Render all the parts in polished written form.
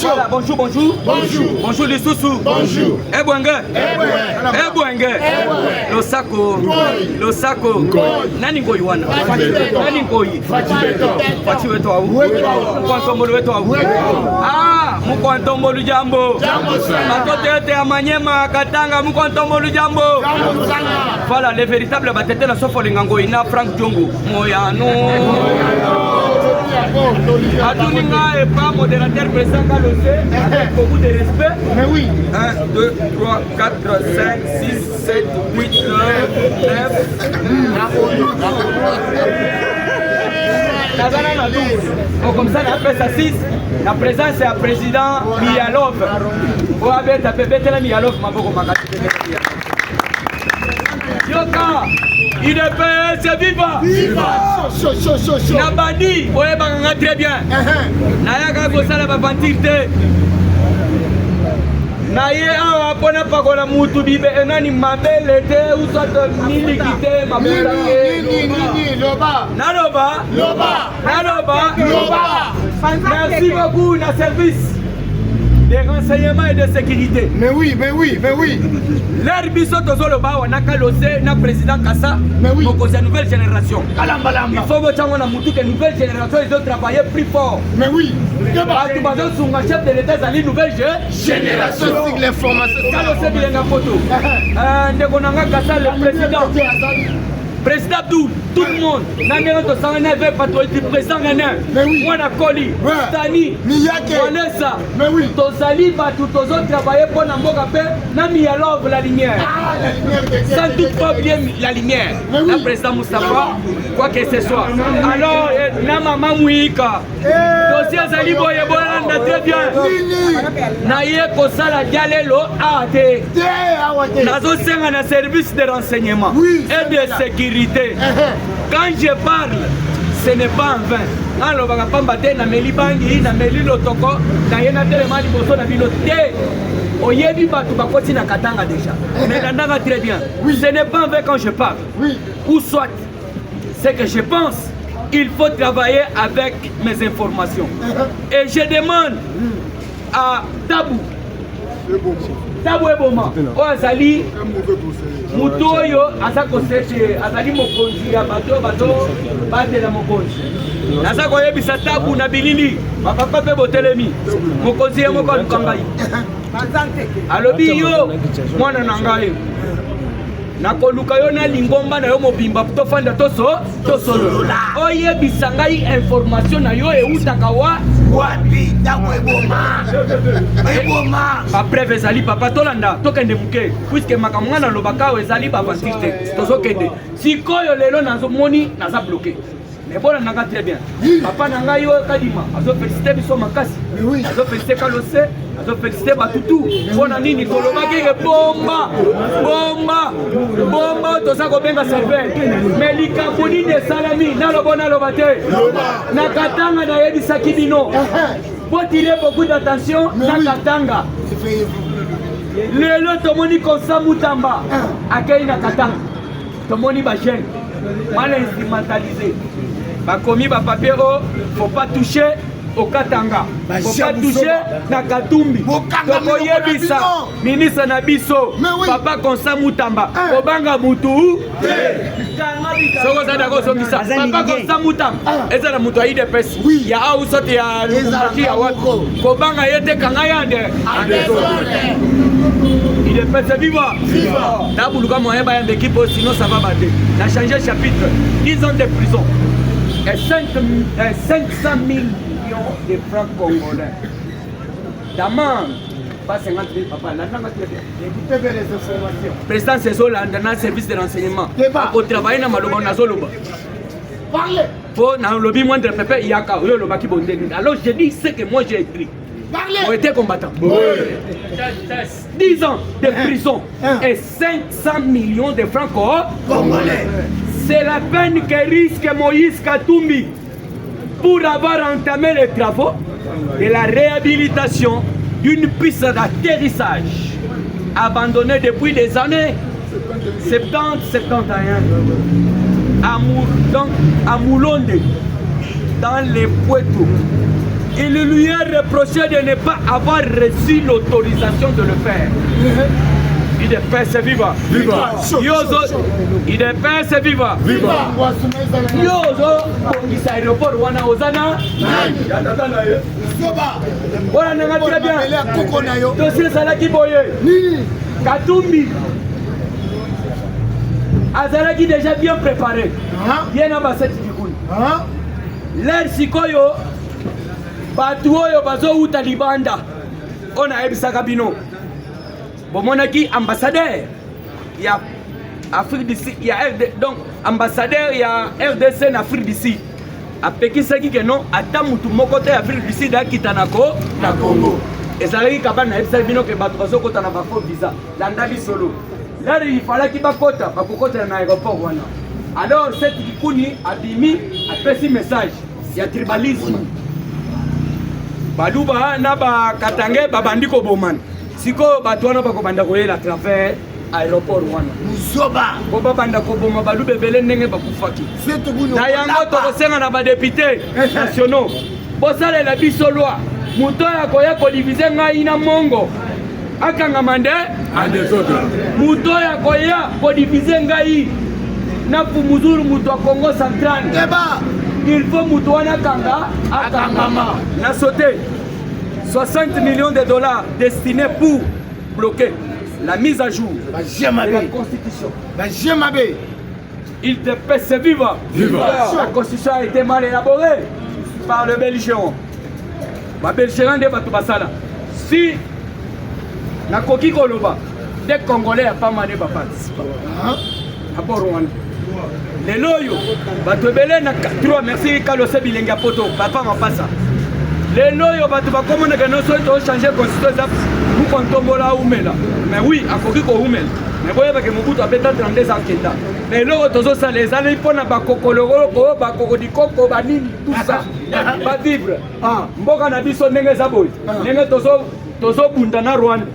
Voilà, bonjour, bonjour. Bonjour. Bonjour les sous-sous. Bonjour. Losako. Nani ngoi wana? Nani ngoi? Fati wetu au. Mkwantombolu wetu au. Ah, mkwantombolu jambo. Matote yote ya Manyema, Katanga, mkwantombolu jambo. Voilà, les véritables batete na sofo lingangoi na Frank Diongo. Moyano. Atuninga et pas modérateur président Kalosé, avec beaucoup de respect. Mais oui. 1, 2, 3, 4, 5, 6, 7, 8, 9. Bon, comme ça, après ça 6. La présence c'est le président Mialov. Vous avez tapé la Mialov, ma beaucoup Yoka, il est payé, c'est viva! Viva! Chaud. Nabadi, vous voyez, très bien. Nayaka Gosala va mentir. Naye awa pona pakola mutu bibe enani mabele te usoto nini kite mabuta Nini, loba. Naloba. Merci beaucoup, na service des renseignements et de sécurité. Mais oui. L'air biso tozoloba wana kalose na président Kassa. Mais oui. Pour la nouvelle génération. Il faut que na mutu que nouvelle génération ils ont travaillé plus fort. Mais oui. Tu vas sur un chef de l'État à nouvelle génération. C'est l'information. Kalose bilenga photo. Ndekonanga Kassa le président. Président tout le monde. Président moi na Koli, Tani, Vanessa, Tozali Batu, Tozo travailler pour la mboka pe, na Mialov la lumière. Sans toutefois bien la lumière. Le président Moustapha, quoi que ce soit. Alors, na maman Mouika, dossier Zali Boye Boye, très bien. Naye Kosala Dialelo Ate. Nazo Senga na service de renseignement et de sécurité. Quand je parle, ce n'est pas en vain. Alors, on va pas battre na meli bangi, na meli lotoko, na yena tellement de bosso na biloté. Oyebi batu bakoti na katanga déjà. Mais là, très bien. Ce n'est pas en vain quand je parle. Ou soit, c'est que je pense, il faut travailler avec mes informations. Et je demande à Tabou. Tabou Eboma, Azali, Mutoyo, Azako Seche, Azali Mokonzi, Bato, Batela Mokonzi. Nazako Yebisa Tabou Nabilili, ma papa pe botelemi, Mokonzi et Mokon Kangai. Alobi yo, mwana nangai. Nakoluka yo na lingomba na yo mobimba tofanda tosolo. Oyebisa ngai information na yo eutaka wapi ndako eboma après ezali papa tolanda tokende muke puisque makambo ngana lobaka ezali bavantirte tozokende sikoyo lelo nazomoni naza bloqué mais bon nanga très bien papa nanga yo kadima azo féliciter biso makasi azo féliciter Kalose azo féliciter batutu pona nini tolobaki bomba toza kobenga serveur mais likambo nini esalami nalobona loba te na Katanga nayebisaki bino faut tirer beaucoup d'attention na Katanga lelo tomoni Konsa Mutamba akei na Katanga tomoni bajene mwana instrumentalisé bakomi papier faut pas toucher au Katanga, faut pas toucher na Katumbi. Toko yebisa ministre na biso papa Konsa Mutamba kobanga mutu soko za dako sokisa papa Konsa Mutamba eza na mutu aide pesi ya au sote ya lukumaki ya watu kobanga yete kanga yande il est fait vivant. D'abord, comme on est en équipe, sinon ça va battre. On a changé chapitre. 10 ans de prison. et 500 000 millions de francs congolais. D'amende, pas 50 000 papa. Écoutez bien les informations. Président Cézola, dans le service de renseignement. Pour travailler dans Maloba, Parlez. Pour dans le lobby moindre pépé, il y a qu'à le lobby bon. Alors je dis ce que moi j'ai écrit. Parlez. Ont été combattants. Oui. 10 ans de prison et 500 millions de francs congolais. C'est la peine que risque Moïse Katumbi pour avoir entamé les travaux de la réhabilitation d'une piste d'atterrissage abandonnée depuis les années 70-71 à Moulonde, dans les Poitou. Il lui est reproché de ne pas avoir reçu l'autorisation de le faire. Il est percé vivant. Viva. Il est percé vivant. Viva. Yozo, pour aéroport wana ozana. Soba. Voilà, n'a très bien. Dossier Salaki Boye. Katumbi. Azalaki déjà bien préparé. Bien ambassade du Koun. L'air Sikoyo. Batuoyo bazo uta libanda. On a ebisaka bino. Bomonaki ambassadeur. Il y a Afrique d'ici, il y a donc ambassadeur, il y a RDC en Afrique d'ici. A Pékin c'est qui que non, ata mutu moko te Afrique d'ici da kitanako na Congo. Et ça veut dire na ebisa bino ke bato bazo kota na ba faux visa. Landali solo. Là il fallait qu'il bakota, bakokota na aéroport wana. Alors cette Kikuni a bimi a pesi message. Il y a tribalisme. Baluba na ba katange babandiko boman. Siko batwana bako banda koyela travers aéroport wana. Musoba. Ko babanda ko boma balube bele ndenge bakufaki. Na yango to kosenga na ba députés nationaux. Bosale la biso loi. Muto ya koya ko diviser ngai na mongo. Akanga mande ande zoto. Muto ya koya ko diviser ngai na Fumuzuru muto wa Congo central. Deba. Il faut muto wana kanga akangama. Na sauté 60 millions de dollars destinés pour bloquer la mise à jour de la Constitution. Il te pèse vivant. La Constitution a été mal élaborée par le Belgéron. Le Belgéron de Batubasala. Si na Koki Koloba, des Congolais n'ont pas mané à participer. Les loyaux, Batubele na 3 merci Kalose Bilenga Poto, papa m'a pas ça. Les loyaux, tu vas commander que nous soyons changer la constitution pour qu'on tombe là où là. Mais oui, à Kokiko Oumel. Mais vous voyez que mon bout a peut-être 32 ans. Mais là, tous ça les allez pour na bakokolo, bakokodikoko, banini, tout ça. Pas vivre. Mboka na biso ndenge zaboy. Ndenge tozo bundana Rwanda.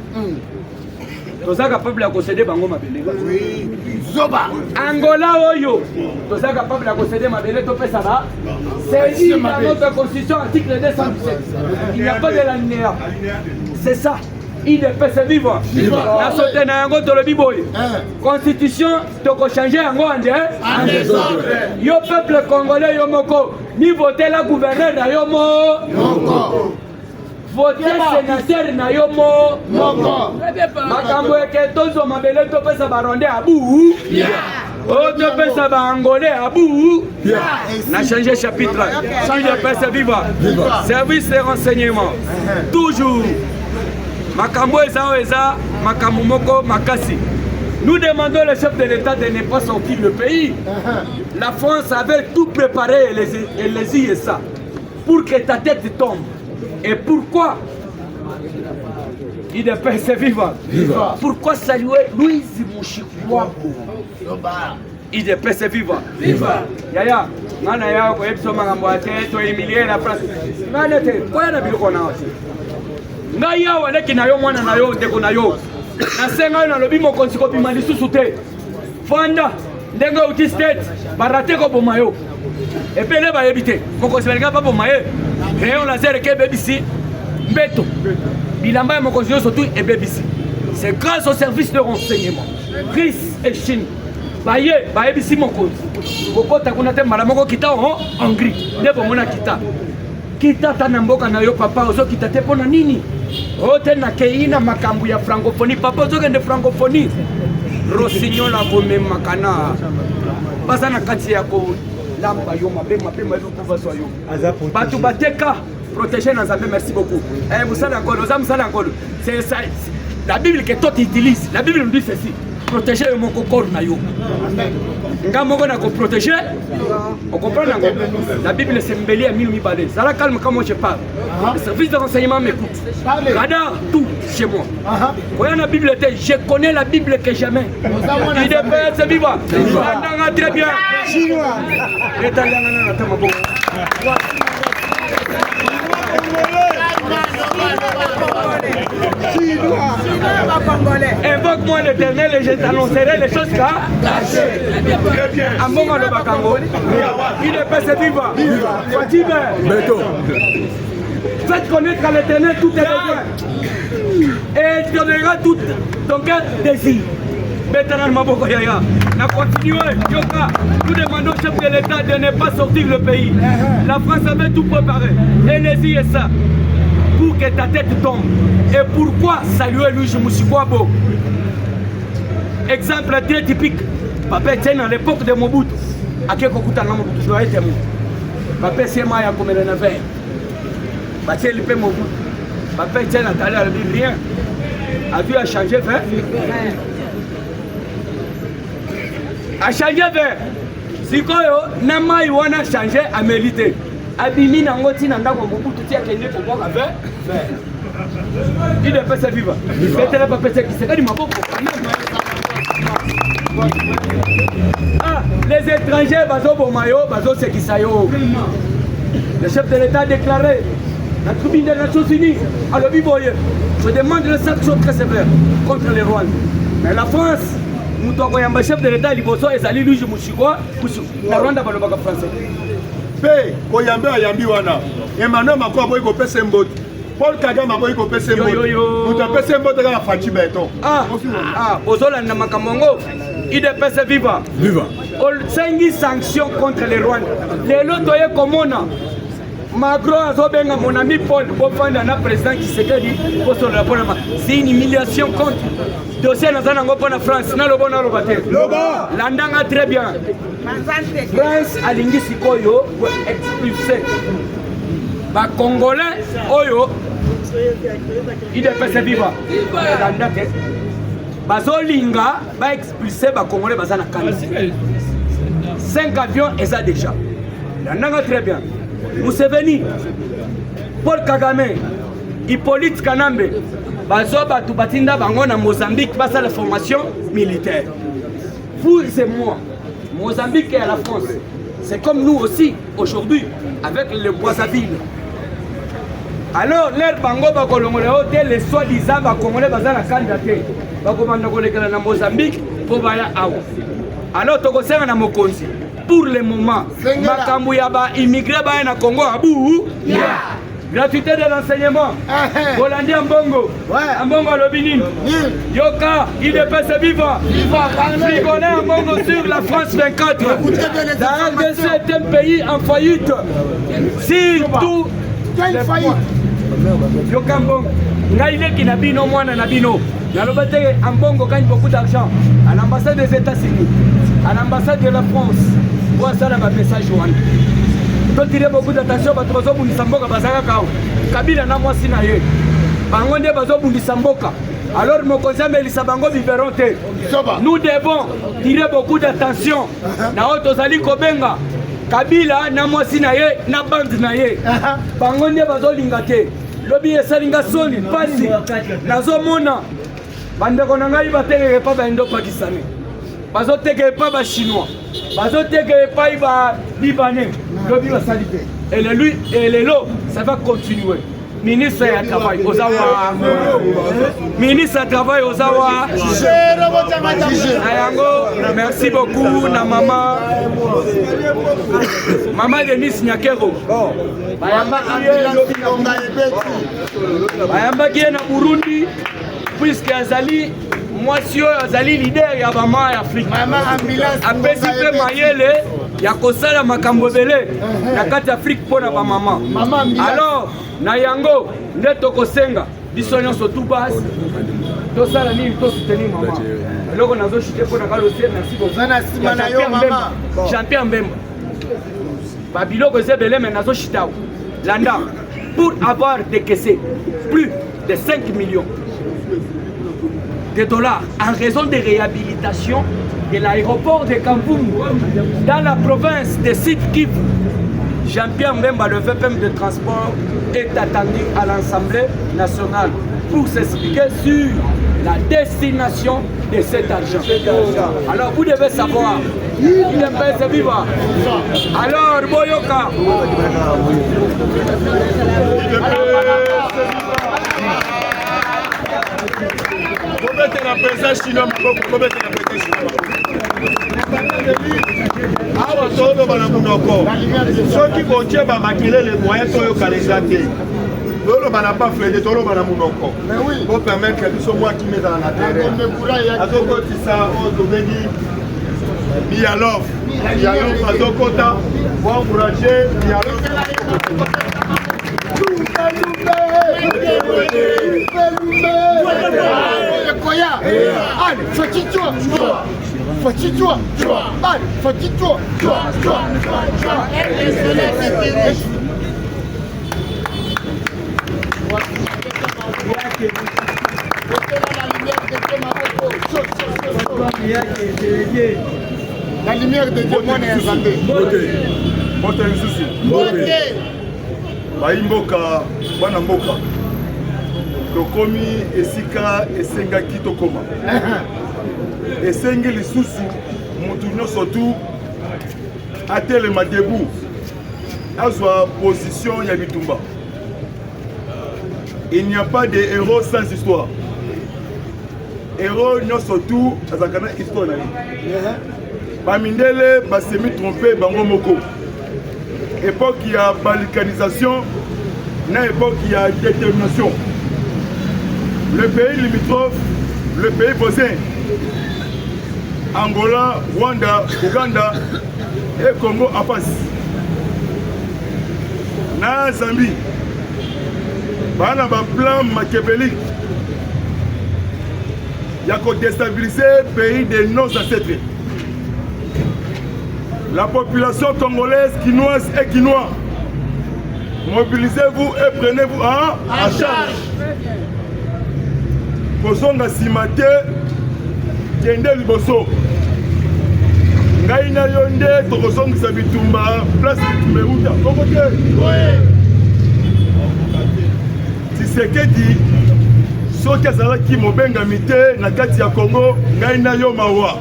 Toza capable de concéder bango mabele. Oui. Zoba. Angola oyo. Toza capable de concéder mabele to pesa ba. C'est dit dans notre constitution article 217. Il n'y a pas de l'alinéa. C'est ça. Il est pesa vivant. La sauté na yango to le biboy. Constitution to ko changer yango ande. Yo peuple congolais yo moko ni voter la gouverneur na yo moko. Voter sénateur na yo moko. Makambo eke tozo mabele to pesa baronde abu. Oh to pesa ba angolais abu. Na changer chapitre. Il est pesa vivant. Service de renseignement. Toujours. Makambo eza makambo moko makasi. Nous demandons le chef de l'État de ne pas sortir le pays. La France avait tout préparé et les ISA pour que ta tête tombe. Et pourquoi il est percé vivant? Pourquoi saluer Louise Mouchikwabo? Il est percé vivant. Yaya, nana ya ko ebiso makambo ate to humilier la France. Nana te quoi na biloko na oti. Ngai ya wale kinayo mwana na yo ndeko na yo. Na senga na lobi mokonzi ko bima lisusu te. Fanda ndenge uti state barate ko boma yo. Epele ba yebite. Mokonzi balinga pa boma ye. Rayon laser ke BBC Mbeto bilamba ya mokonzi yo surtout et BBC. C'est grâce au service de renseignement RIS et Chine baye BBC mokonzi kokota kuna te mala moko kita en Hongrie nde bomona kita tana mboka na yo papa ozo kita te pona nini ote na keina makambu ya francophonie papa ozo kende francophonie Rossignol a bomé makana basa na kati ya ko lamba yo mapema pouvoir so yo batu bateka protéger dans Zambé. Merci beaucoup. Vous savez encore, c'est ça. La Bible que toi tu utilises, la Bible nous dit ceci. Protéger mon corps na yo. Nga moko na ko protéger. On comprend là. La Bible c'est mbeli à 1000 balais. Ça la calme quand moi je parle. Le service de renseignement m'écoute. Radar tout chez moi. Voyons la Bible, je connais la Bible que jamais. Il est c'est vivant. Très bien. Chinois. Invoque-moi l'Éternel et je t'annoncerai les choses cachées. Ambongo le Bakango. Il est passé vivant. Faites connaître à l'Éternel tous tes besoins. Et il donnera tout ton cœur désir. Maintenant, Maboko Yaya, on a continué. Yoka, nous demandons au chef de l'État de ne pas sortir le pays. La France avait tout préparé. Et n'hésitez ça. Pour que ta tête tombe. Et pourquoi saluer Louis Moussikwabo? Exemple très typique. Papa Etienne à l'époque de Mobutu. À quel Kokuta Mobutu doit être mou. Papa Sema ya comme le navire. Papa Lipe Mobutu. Papa Etienne a allé à la Bible rien. A vu à changer vert. A changé vert. Si quoi Nama Iwana changé à mériter. Abimi Nangoti Nanda Mobutu tia Kenya pour voir avec. Il est pas sa vivre. Il fait la papette qui s'est dit ma beaucoup. Ah, les étrangers bazo bomayo, bazo sekisayo. Le chef de l'État a déclaré la tribune des Nations Unies à l'Obiboye. Je demande les sanctions très sévères contre les Rwandais. Mais la France, nous devons le chef de l'État Liboso et Zali Louis Mouchikwa, la Rwanda va le bac français. Pe koyambe ayambi wana Emmanuel Macron aboyi ko pesa mbote Paul Kagame aboyi ko pesa mbote muta pesa mbote kaka Fachi Beton ozolanda makambo il de pesa viva sengi sanction contre les Rwandais lelo toye komona Macron azobenga mon ami Paul bofanda na président Tshisekedi pour la bonne. C'est une humiliation contre dossier dans un pour la France na lobo na lobate landanga très bien. France alingi sikoyo pour expulser ba Congolais oyo il est passé vivant landake bazolinga ba expulser ba Congolais bazana kana 5 avions et ça déjà landanga très bien. Museveni, Paul Kagame, Hippolyte Kanambe, Bazoba Tubatinda Bango na Mozambique passe à la formation militaire. Vous et moi, Mozambique et à la France, c'est comme nous aussi aujourd'hui avec le Brazzaville. Alors, l'air Bango Bakolongoleo, les soi-disant Congolais Bazana candidaté, Bakomanda Kolekala na Mozambique pour Baya Aou. Alors, Tokosera na Mokonzi. Pour le moment, Makambu Yaba immigré na Congo Abou. Gratuité de l'enseignement. Hollandais Ambongo. Ambongo Lobinin. Yoka, il est passé vivant. Frigonais Ambongo sur la France 24. La RDC est un pays en faillite. Surtout. Quelle faillite? Yoka Ambongo. Naïle qui n'a bino moine n'a bino. Yalobate Ambongo gagne beaucoup d'argent à l'ambassade des États-Unis, à l'ambassade de la France. Pour ça, un message Johan. Tu tirer beaucoup d'attention à Trozo Bundisamboka Bazaka. Kabila n'a moi sinaye. Bangonde Bazo Bundisamboka. Alors, mon cousin Melisabango Biberonte. Nous devons tirer beaucoup d'attention. Na Otozali Kobenga. Kabila n'a moi sinaye, na bande naye. Bangonde Bazo Lingate. Lobi esalinga soni pasi nazomona bandeko na ngai batekeke pa baindo pakistanais bazotekeke pa bachinois bazotekeke pa ba libanais lobi basali te et lelo ça va continuer. Ministre ya travail ozawa ministre ya travail ozawa ayango merci beaucoup na maman Denis Nyakero bayambaki na Burundi puisque azali mwasi oyo azali leader ya bama ya Afrique apesi pe mayele ya kosala makambo ebele na kati Afrique mpona bamama. Alors na yango nde tokosenga biso nyonso tout base tosala nini tosoutenir mama eloko nazochite mpona kalose merci beaucoup Jean-Pierre Mbemba Babilo que c'est belé mais nazo chitao. Landa pour avoir décaissé plus de 5 millions de dollars en raison de réhabilitation de l'aéroport de Kamboum dans la province de Sud Kivu. Jean-Pierre Mbemba, le VPM de transport, est attendu à l'Assemblée nationale pour s'expliquer sur la destination de cet argent. Alors vous devez savoir, il est vivant. Alors Boyoka. awa toloba na munoko soki kotie bamakele le moyen toyoka les te toloba na bafrede toloba na munoko po permettre biso mwa kimi ezala na terrain azokotisa oyo tobengi dialogue azokota po encourage dialogue. La lumière de Dieu, moi, n'est baimboka bana mboka tokomi esika esengaki tokoma esengi lisusu mutu nyonso tu atelema debout azwa position ya bitumba. Il n'y a pas de héros sans histoire. Héros nyonso tu azakana histoire na bamindele basemi trompé bango moko. Époque il y a balkanisation, na époque il y a détermination. Le pays limitrophe, le pays voisin, Angola, Rwanda, Ouganda et Congo en face. Na Zambie, bana ba plan machiavélique. Il y a qu'à déstabiliser le pays de nos ancêtres. La population congolaise, quinoise et quinois, mobilisez-vous et prenez-vous en charge. Kozonga simate, kende liboso. Ngai na yonde, tokozonga sabitumba, place Tumeuta. Komote? Tshisekedi, soki azalaki mobenga mite na kati ya Congo, ngai na yo mawa.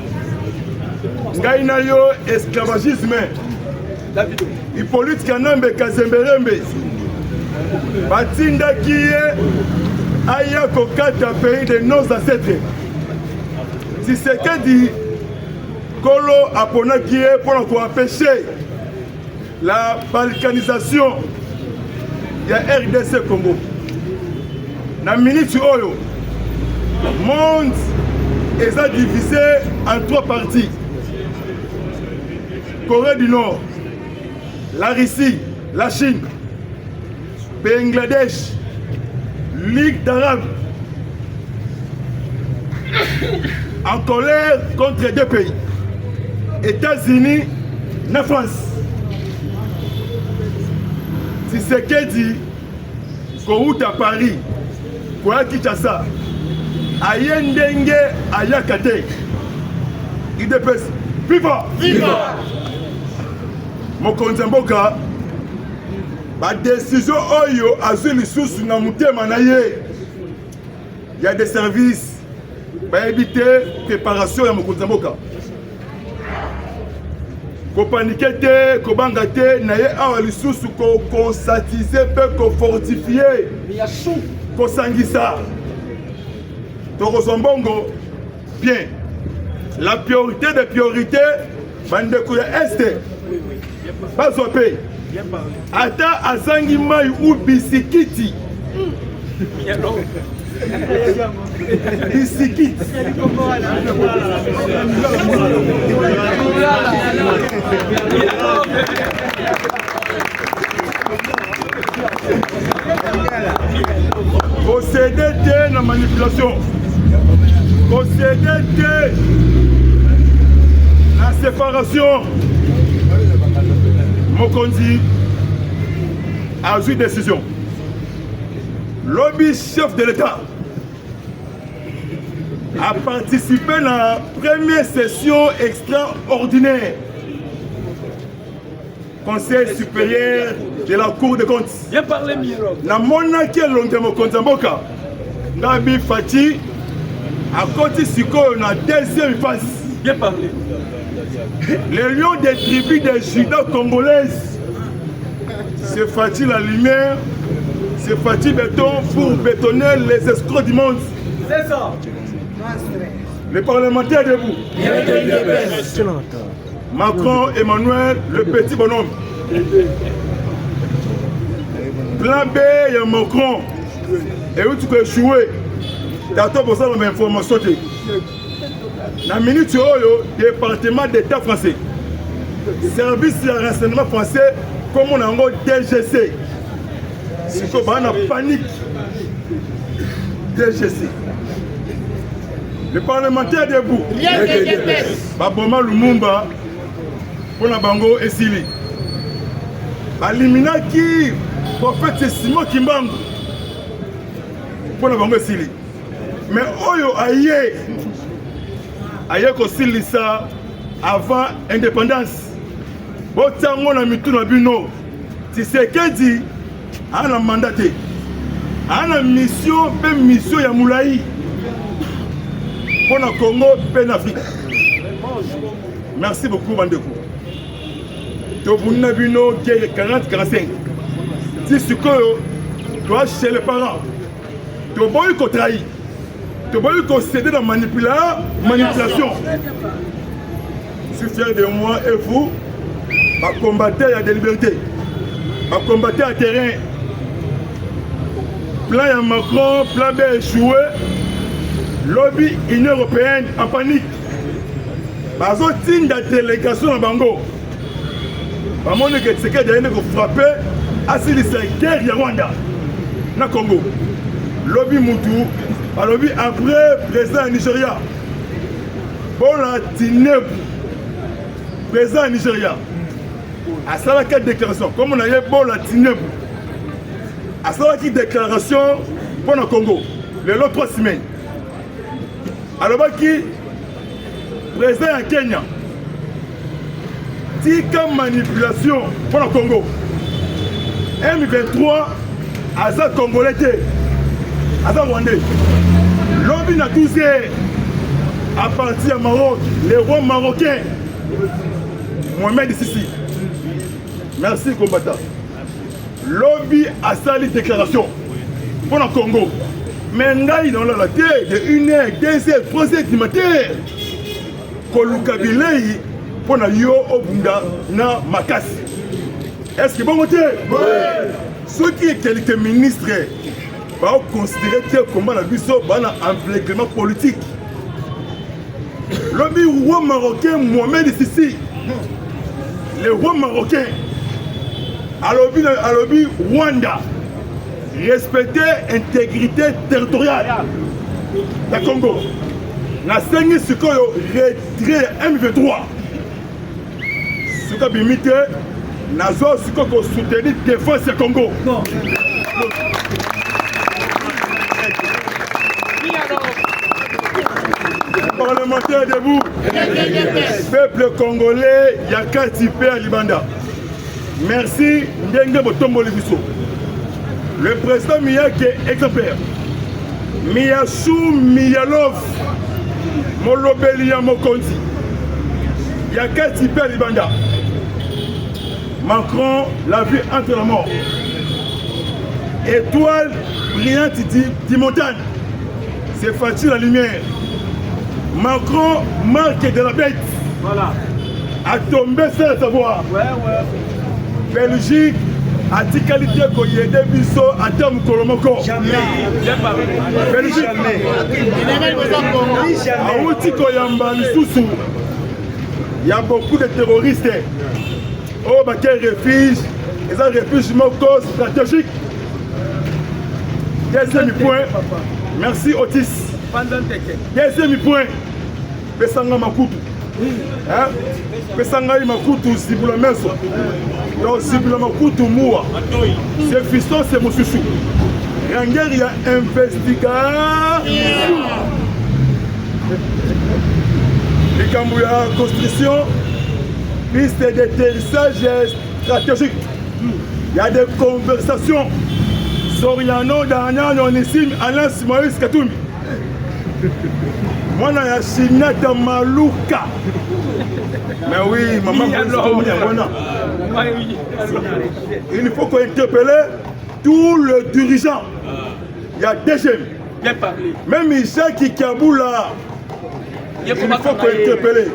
Ngai na yo esclavagisme. Hippolyte Kanambe Kazembelembe batindaki ye aya kokata pays de nos ancêtres. Tshisekedi kolo aponaki ye mpona koempêcher la balkanisation ya RDC Congo. Na minute oyo monde eza divisé en 3 parties. Corée du Nord, la Russie, la Chine, Bangladesh, Ligue d'Arabes, en colère contre 2 pays, États-Unis et France. Tshisekedi, Kouta à Paris, Kouya Kinshasa, Ayendenge, Ayakate, IDPS, viva! Viva! Mokonzi mboka ba décision oyo azwi lisusu na mutema na ye. Il y a des services ba éviter préparation ya mokonzi mboka. Ko paniquer te, ko banga te na ye awa lisusu ko consatiser pe ko fortifier. Ko sangisa. Toko zombongo bien. La priorité des priorités bandeko ya este. Bazope ata azangi mai ou bisikiti bisikiti posséder te na manipulation, posséder te na séparation. Mokonzi a eu décision. Lobby chef de l'État a participé à la première session extraordinaire Conseil supérieur de la Cour des comptes. Bien parlé, Miro. Na monaki longtemps Konzamboka. Nabi Fati a côté Siko na deuxième phase. Bien parlé. Les lions des tribus des Judas congolaises. C'est Fati la lumière. C'est Fati béton pour bétonner les escrocs du monde. C'est ça. Les parlementaires debout. Macron, Emmanuel, le petit bonhomme. Plan B, il y a Macron. Et où tu peux échouer. T'as pour ça l'information. Dans la minute, le département d'État français. Service de renseignement français, comme on a un DGC. C'est comme on panique. DGC. Les parlementaires debout. Baboma Lumumba. Pour la Bango et Sili. Alimina qui prophète Simon Kimbangu. Pour la Bango et Sili. Mais Oyo aïe. Aïe ko Sili ça avant indépendance. Botango na mitu na bino. Tshisekedi a na mandaté. A na mission pe mission ya Moulaï. Pour la Congo pe l'Afrique. Merci beaucoup Bandeko. Tobuna bino 40-45. Si ce que toi chez les parents, tu vas y trahir. Tu vas y céder dans la manipulation. Je suis fier de moi et vous. Ma combattre à des libertés. Ma combattre à terrain. Plan à Macron, plan B échoué. Lobby Union Européenne en panique. Bazo signe de délégation à Bango. Maman ne sait que d'ailleurs que frapper à cette guerre de Rwanda, na Congo. Lobby Moutou, lobby après président Nigeria. Bon la Tineb, président Nigeria. À ça la quatre déclaration. Comme on a eu bon la Tineb. À ça la déclaration pour le Congo. Les autres 3 semaines. Alors qui président en Kenya. Tika manipulation pour le Congo. M23 Aza Congolais, Aza Rwandais. Lobby n'a 12 heures à partir du Maroc, les rois marocains. Mohamed Sissi. Merci combattant. Lobby a sali déclaration pour le Congo. Maintenant, il est dans la terre de 1h, 2h, 3h du matin. Kolukabilei. Pour yo obunda na makasi. Est-ce que bon côté? Oui. Ceux qui sont quelques ministres vont considérer que le combat na biso un envelopement politique. Le roi marocain Mohamed Sissi, le roi marocain, à l'objet Rwanda, respecter l'intégrité territoriale du Congo. Na sengi sikoyo retrait M23. Ce qui a limité, Nazo Siko soutenir défense du Congo. Non. Parlementaire debout. Peuple congolais, Yaka Tipé à Libanda. Merci, Ndenge Botombo Libiso. Le président Miyake est exemplaire. Miyashu Miyalov, Molobelia Mokonzi. Yaka Tipé à Libanda. Macron, la vie entre la mort. Étoile brillante d'Imontane. C'est facile la lumière. Macron, marque de la bête. Voilà. A tombé sans savoir. Ouais. Belgique, a dit qualité qu'on y ait des bisous à terme Kolomoko. Jamais. Belgique. Jamais. A outi Koyamba Lisusu. Il y a beaucoup de terroristes. Oh, bah, quel refuge, ils ont un refuge stratégique. Deuxième point, merci Otis. Deuxième point, Bessanga Makutu. Pesangai Makutu Zibula Meso. Donc Zibula Makutu Moua. C'est fiston, c'est mon chouchou. Ranger, il y a investigateur. Les Cambouya construction, piste d'atterrissage stratégique. Il y a des conversations. Soriano, Daniel, Onissim, Alain Moïse Katumbi. Moi, je suis Chinata Malouka. Mais oui, maman, il faut qu'on interpelle tous les dirigeants. Il y a DGM. Bien parlé. Même Michel Kikaboula. Il faut qu'on interpelle.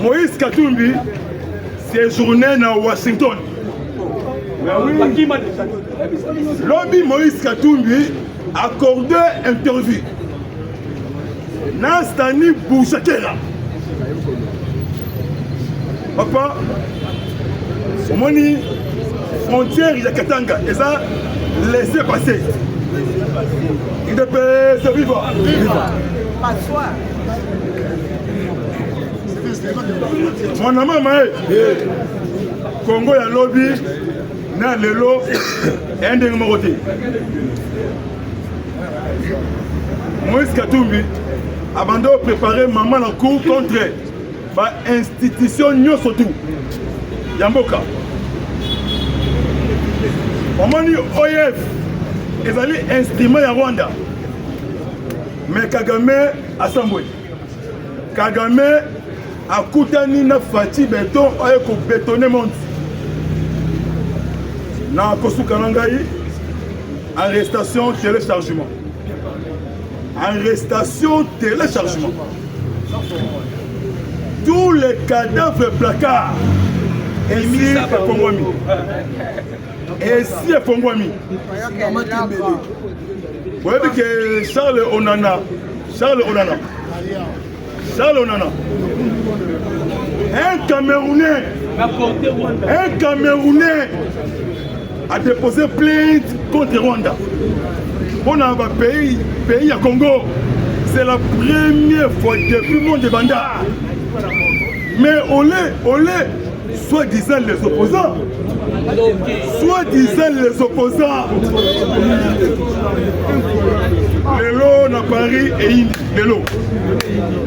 Moïse Katumbi, c'est journée à Washington. Lobby Moïse Katumbi accordé interview. Nastani Bouchakera. Papa, Moni, frontière il y a Katanga. Et ça, laissez passer. Il peut se vivre. Mon maman, Congo ya lobby, na lelo, un des numéros. Moïse Katumbi, avant de préparer maman en cours contre l'institution Nyosotu, Yamboka. Maman dit OIF, ils allaient instrument à Rwanda. Mais Kagame a Samboué. Kagame a Koutani na Fati Béton, a bétonné monde. Na Kosu Kanangaï, arrestation, téléchargement. Arrestation, téléchargement. Tous les cadavres placards. Et ici, Fongwami. Et ici, Fongwami. Vous voyez que Charles Onana. Un Camerounais a déposé plainte contre Rwanda. On a un pays à Congo. C'est la première fois depuis le monde de Banda. Mais olé, soi-disant les opposants. Lélo na Paris et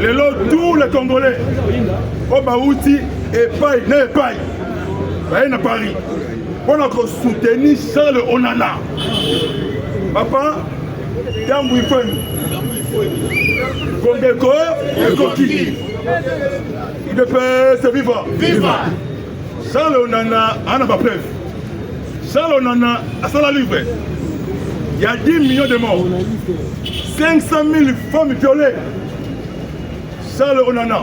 Lélo, tous les Congolais. Obaouti et Paille, na Paris. On a soutenu Charles Onana. Papa, Yambu Ifani. Gondeko et Koki. Il peut se vivre. Charles Onana a pas preuve. Charles Onana a ça la livre. Il y a 10 millions de morts. 500 000 femmes violées. Charles Onana.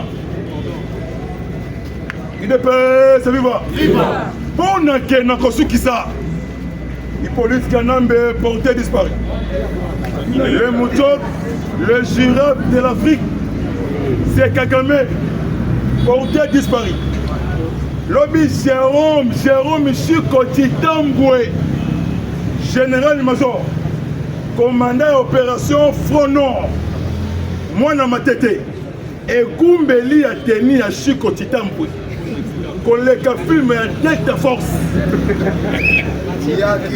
Il peut se vivre. Pour n'a qui ça. Les polices qui ont porté disparu. Le mouton, le girafe de l'Afrique, c'est Kagame, porté disparu. Lobby Jérôme Chikoti Tamboué, général-major, commandant opération Front Nord, moi dans ma tête, et Goumbeli a tenu à Chikoti Tamboué. Collègue film à Delta Force.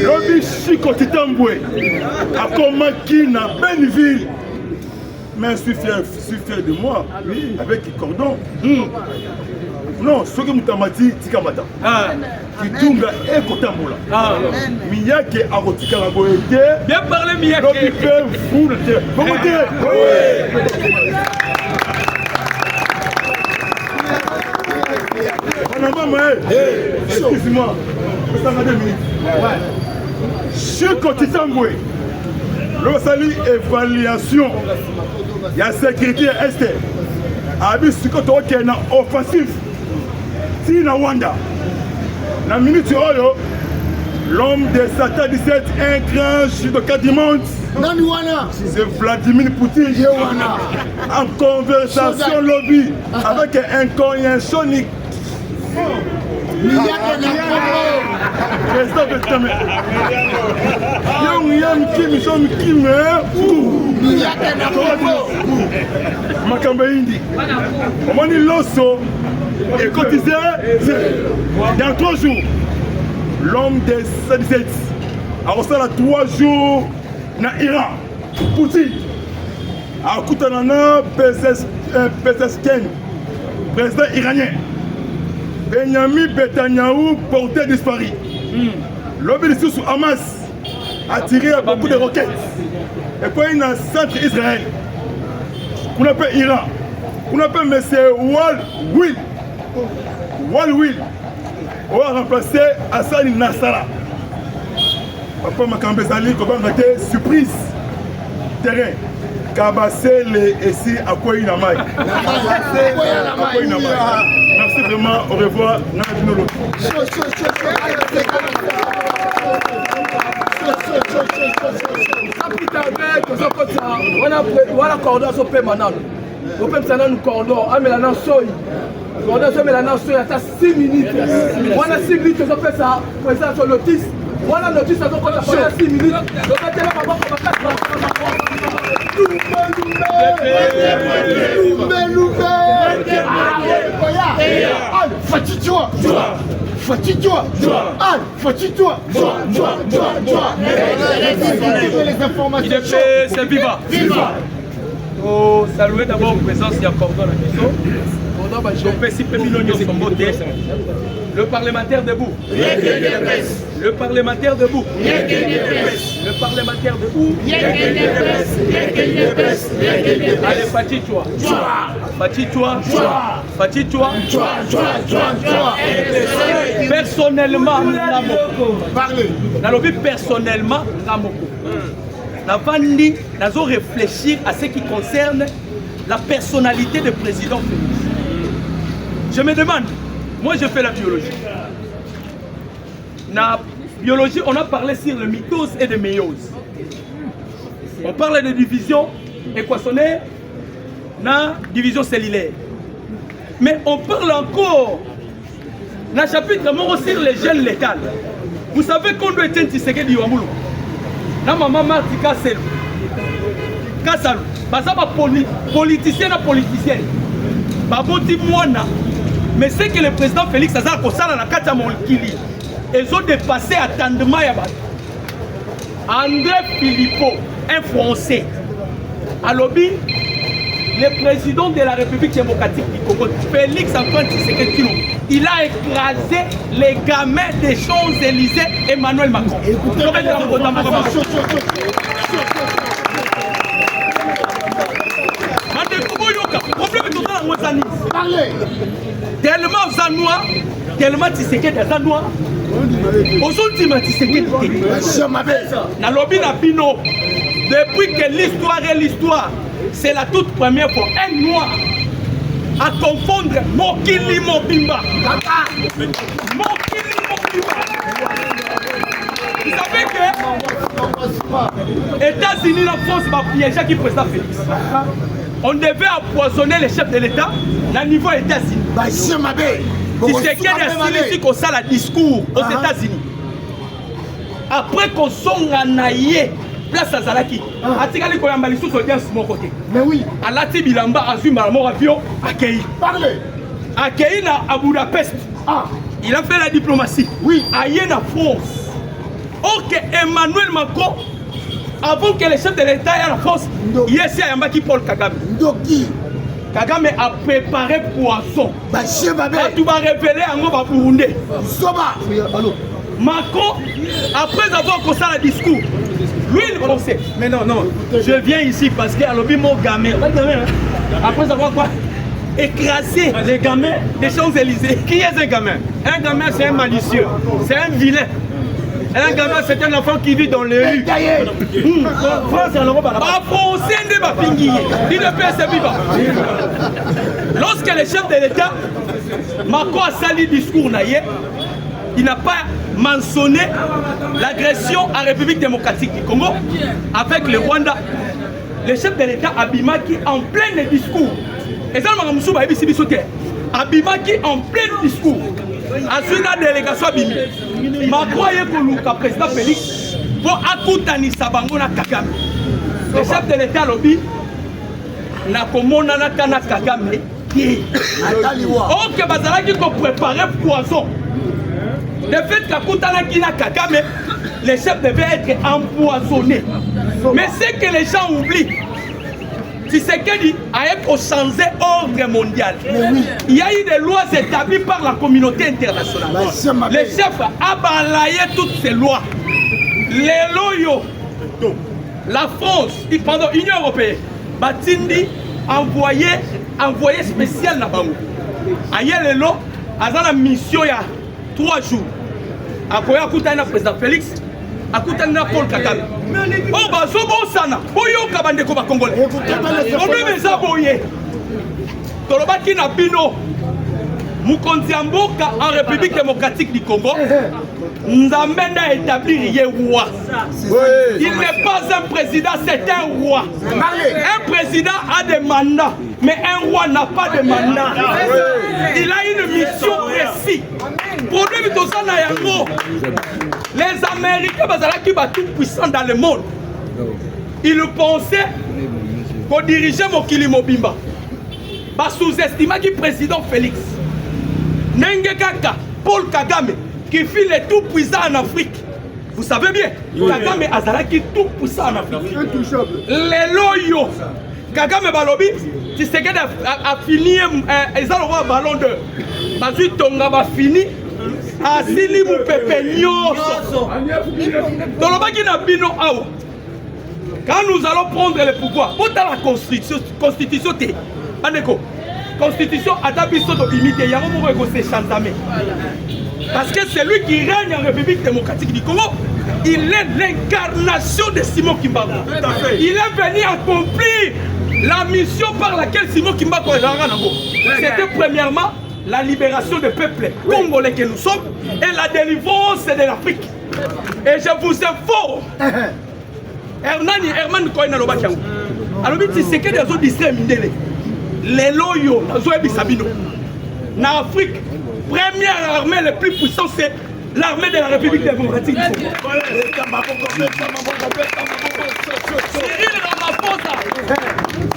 Lobby Chikoti Tamboué a commanqué à Benneville. Mais je suis fier de moi avec Cordon. Non, ce que Moutamati Tikamata. Kitunga et Kotambola. Miyake a retika la goété. Bien parlé, Miyake. Lobby fait fou le terre. Bon côté. Excuse-moi. Ça va 2 minutes. Chikoti Tamboué. Le salut évaluation. Il y a sécurité est. Abi Sikoto qui est offensif. Si na Rwanda. La minute oyo. L'homme de Satan 17, un grand judoka du monde. C'est Vladimir Poutine. En conversation lobby avec un cognation Président Betame. Yam Kim, Jean Kim, Makamba Indi. On m'a dit l'osso est cotisé dans 3 jours. L'homme des 77 a reçu 3 jours dans l'Iran. Poutine a écouté Pezeshkian, président iranien. Benjamin Netanyahu porté disparu. L'obédience sur Hamas a tiré beaucoup de roquettes. Et puis il y a un centre Israël qu'on appelle Iran. On appelle M. Wal-Will. On va remplacer Hassan Nasrallah. Papa Makambezali, comment on a été surprise. Terrain. Kabassé ici à quoi il a maille. Merci vraiment, au revoir. Voilà cordon so permanent. Au peuple ça nous cordon, ah mais la nation cordon so mais la nation à 6 minutes. Voilà 6 minutes ça fait ça, président sur notice. Voilà notice ça donc on a 6 minutes. Donc on tellement pas c'est viva. Oh, saluer d'abord la présence de Cordon à la maison. Le parlementaire debout. Le parlementaire debout. Le parlementaire debout. Allez, Fatitoua. Fatitoua. Personnellement, personnellement, Navandi, nous allons réfléchir à ce qui concerne la personnalité du président Félix. Je me demande, moi je fais la biologie. Dans la biologie, on a parlé sur le mitose et le méiose. On parle de division équationnaire, dans division cellulaire. Mais on parle encore dans le chapitre sur les gènes létales. Vous savez qu'on doit être un Tshisekedi Wamulu. Na maman Marti Kassel. Kassal. Baza ba politicien na politicienne. Baboti mwana. Mais c'est que le président Félix Azar Kosala na kata Molkili. Ils ont dépassé attendement ya ba. André Philippot, un Français. À lobby, le président de la République démocratique du Congo, Félix Antoine Tshisekedi, il a écrasé les gamins des Champs-Élysées, Emmanuel Macron. Tellement Zanois, tellement Tshisekedi Zanois, aujourd'hui Tshisekedi. Na lobby na bino, depuis que l'histoire est l'histoire, c'est la toute première fois un noir à confondre Mokili Mobimba. Mokili Mobimba. Vous savez que États-Unis, la France va piéger qui président Félix. On devait empoisonner les chefs de l'État à niveau États-Unis. C'est qu'il y a un discours aux États-Unis. Après qu'on soit naïe, place à Zalaki. Atikali Koyamba Lissou audience de mon côté. Mais oui. Alati Bilamba Azui Malamor avion accueilli. Parlez. Accueilli à Budapest. Ah. Il a fait la diplomatie. Oui. Aïe en France. Or que Emmanuel Macron, avant que les chefs de l'État aient la France, il y a Yambaki Paul Kagame. Ndoki. Kagame a préparé poisson. Tu vas révéler un mot à Burundi. Soba. Macron, après avoir commencé le discours, lui il pensait. Mais non, je viens ici parce qu'il y a le mon gamin. Après avoir quoi? Écrasé les gamins des Champs-Élysées. Qui est un gamin? Un gamin, c'est un malicieux, c'est un vilain. Un gamin, c'est un enfant qui vit dans les rues. Lorsque les chefs de l'État, Macron a sali discours, il n'a pas mentionné l'agression à la République démocratique du Congo avec le Rwanda. Les chefs de l'État Abimaki en plein discours. Et ça, abimaki en plein discours. Ensuite la délégation abimi. Macron est pour le président Félix pour akutanisa bango na Kagame. Le chef de l'État lobby na komona na kana Kagame. Ok, bazalaki ko préparer poison. Le fait qu'akutanaki na Kagame, les chefs devaient être empoisonnés. Mais ce que les gens oublient, Tshisekedi a changé l'ordre mondial. Il y a eu des lois établies par la communauté internationale. Les chefs ont balayé toutes ces lois. Les loyaux, la France, pardon, l'Union européenne, Batindi envoyé spécial na bango. Aïe les lois, à la mission il y a 3 jours. Après à le président Félix, à Paul Kagame. Oh bah sobo sana, boyo kabande ko ba congolais. Problème eza boye. Tolobaki na bino. Mukonzi Mboka en République démocratique du Congo. Nzambe a établi roi. Il n'est pas un président, c'est un roi. Un président a des mandats, mais un roi n'a pas de mandat. Il a une mission précise. Problème de ça na yango. Les Américains bazalaki ba tout puissant dans le monde. Ils pensaient qu'on dirigeait Mokili Mobimba. Ba sous-estima qui président Félix. Nenge Kaka, Paul Kagame, qui fit le tout puissant en Afrique. Vous savez bien, Kagame azalaki tout puissant en Afrique. Les loyaux. Kagame balobi, Tshisekedi a fini, ils ont le roi ballon d'or. Bazui Tonga va fini. Asili Moupepe Nyoso. Tolobaki na bino awa. Quand nous allons prendre le pouvoir, pour la constitution, Bandeko, constitution adabiso do imité, yango mo ko se chantamé. Parce que c'est lui qui règne en République démocratique du Congo. Il est l'incarnation de Simon Kimbangu. Il est venu accomplir la mission par laquelle Simon Kimbangu est rentré. C'était premièrement la libération des peuples congolais que nous sommes et la délivrance de l'Afrique. Et je vous informe, Herman Koina Lobakiango. Alors, c'est que des autres districts les loyaux, en Afrique, première armée la plus puissante, c'est l'armée de la République démocratique du Congo.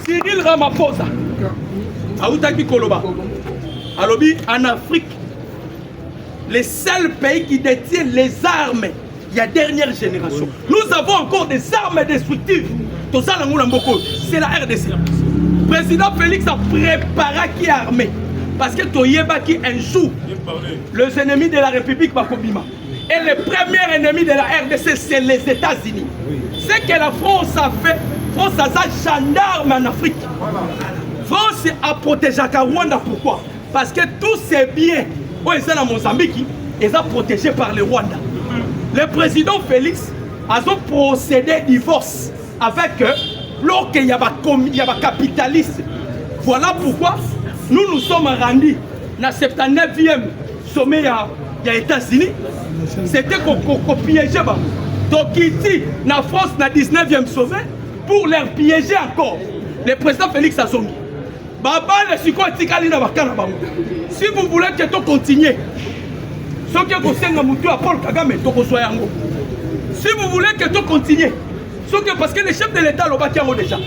Cyril Ramaphosa. Aoutaki Koloba. Alobi, en Afrique, les seuls pays qui détiennent les armes, il y a dernière génération. Nous avons encore des armes destructives. C'est la RDC. Le président Félix a préparé qui armée. Parce que Toyebaki un jour, les ennemis de la République Bakobima. Et le premier ennemi de la RDC, c'est les États-Unis. C'est que la France a fait, France a gendarme en Afrique. France a protégé Rwanda. Pourquoi? Parce que tous ces biens, ils sont en Mozambique, ils sont protégés par le Rwanda. Le président Félix a procédé divorce avec eux, lorsqu'il y a des capitalistes. Voilà pourquoi nous nous sommes rendus dans le 79e sommet des États-Unis. C'était qu'on piégeait. Donc ici, la France, dans le 19e sommet, pour les piéger encore. Le président Félix a sonné. Si vous voulez que tu continues, si vous voulez que tu continues, parce que les chefs de l'État l'ont bâti déjà.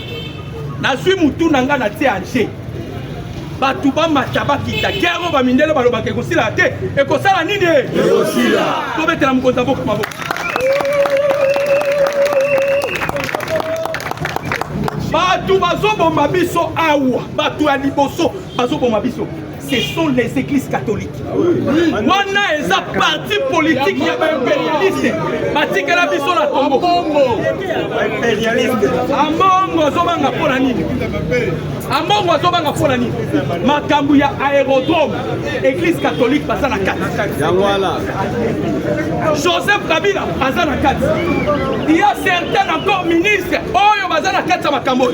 Nazui Moutou Nanga na tie Angers. Batuba Matabaki, ta guerre va mindele baloba ke kosila te e kosala nini e kosila. To betela mukonza boka maboko. Batu bazoboma biso awa, batu ya liboso bazoboma biso. Ce sont les églises catholiques. Wana eza parti politique ya impérialiste. Batika la biso la Congo. Impérialiste. Amongo azobanga pona nini? Amongo azobanga pona nini? Makambu ya aérodrome, église catholique basa na 4. Yangwala. Joseph Kabila basa na 4. Il y a certains encore ministres oyo basa na 4 makambo.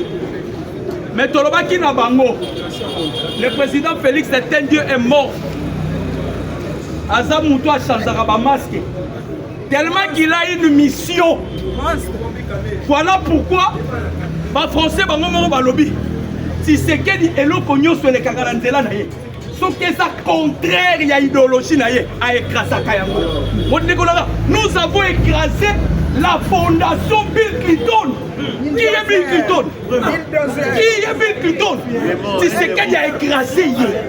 Mais tolobaki na bango. Le président Félix Etienne est mort. Azamouto a changé de masque. Tellement qu'il a une mission. Voilà pourquoi les Français ont lobby. Si c'est qu'il y a un peu de ce qui est contraire, il y a idéologie à écraser Kayango. Nous avons écrasé la fondation Bill Clinton. Qui est Bill Clinton? Qui est Bill Clinton? C'est ce qu'il a écrasé hier.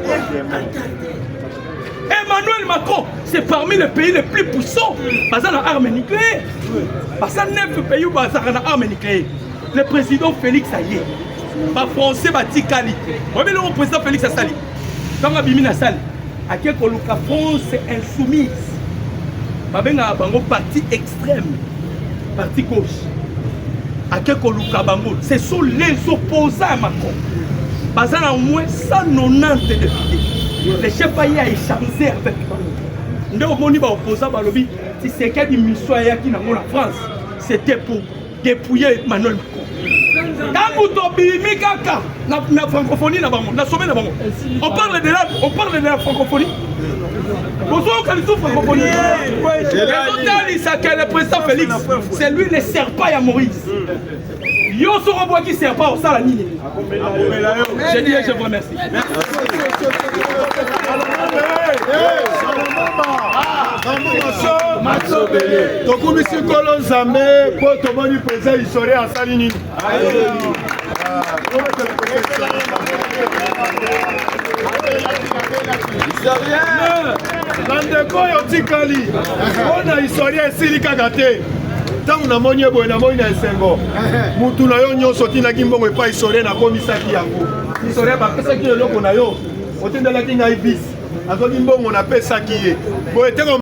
Emmanuel Macron, c'est parmi les pays les plus puissants. Parce qu'il a l'arme nucléaire. Parce qu'il y a 9 pays où il y a l'arme nucléaire. Le président Félix Aye. Les Français sont Tikali. Vous voyez le président Félix Assali. Quand on a mis Assali, à quel cas la France est insoumise. Il y a un parti extrême, parti gauche. À quel cas ce sont les opposants à Macron. Parce qu'il y a au moins 190 députés. Le chef a échangé avec nous. Nous avons dit opposant à l'objet. Si c'est qu'il y a une mission qui dans la France, c'était pour dépouiller Emmanuel Macron. Quand vous tombez la francophonie, on parle de la francophonie. Francophonie. Le président Félix, c'est lui le serpent à Maurice. Yo sera moi qui sert pas au ça la ligne. Je dis je vous remercie. Tokumi Sikolo Nzambe po tomoni président historien à Salini. Bandeko yo tikali. Ona historien esili kaka te. Tangu namoni ebo namoni na esengo. Mutu na yo nyonso tinaki mbongo epa historien akomisaki yango. Historien bapesaki eloko na yo. Otendelaki ngai bis. Azoki mbongo napesaki ye. Bo eteko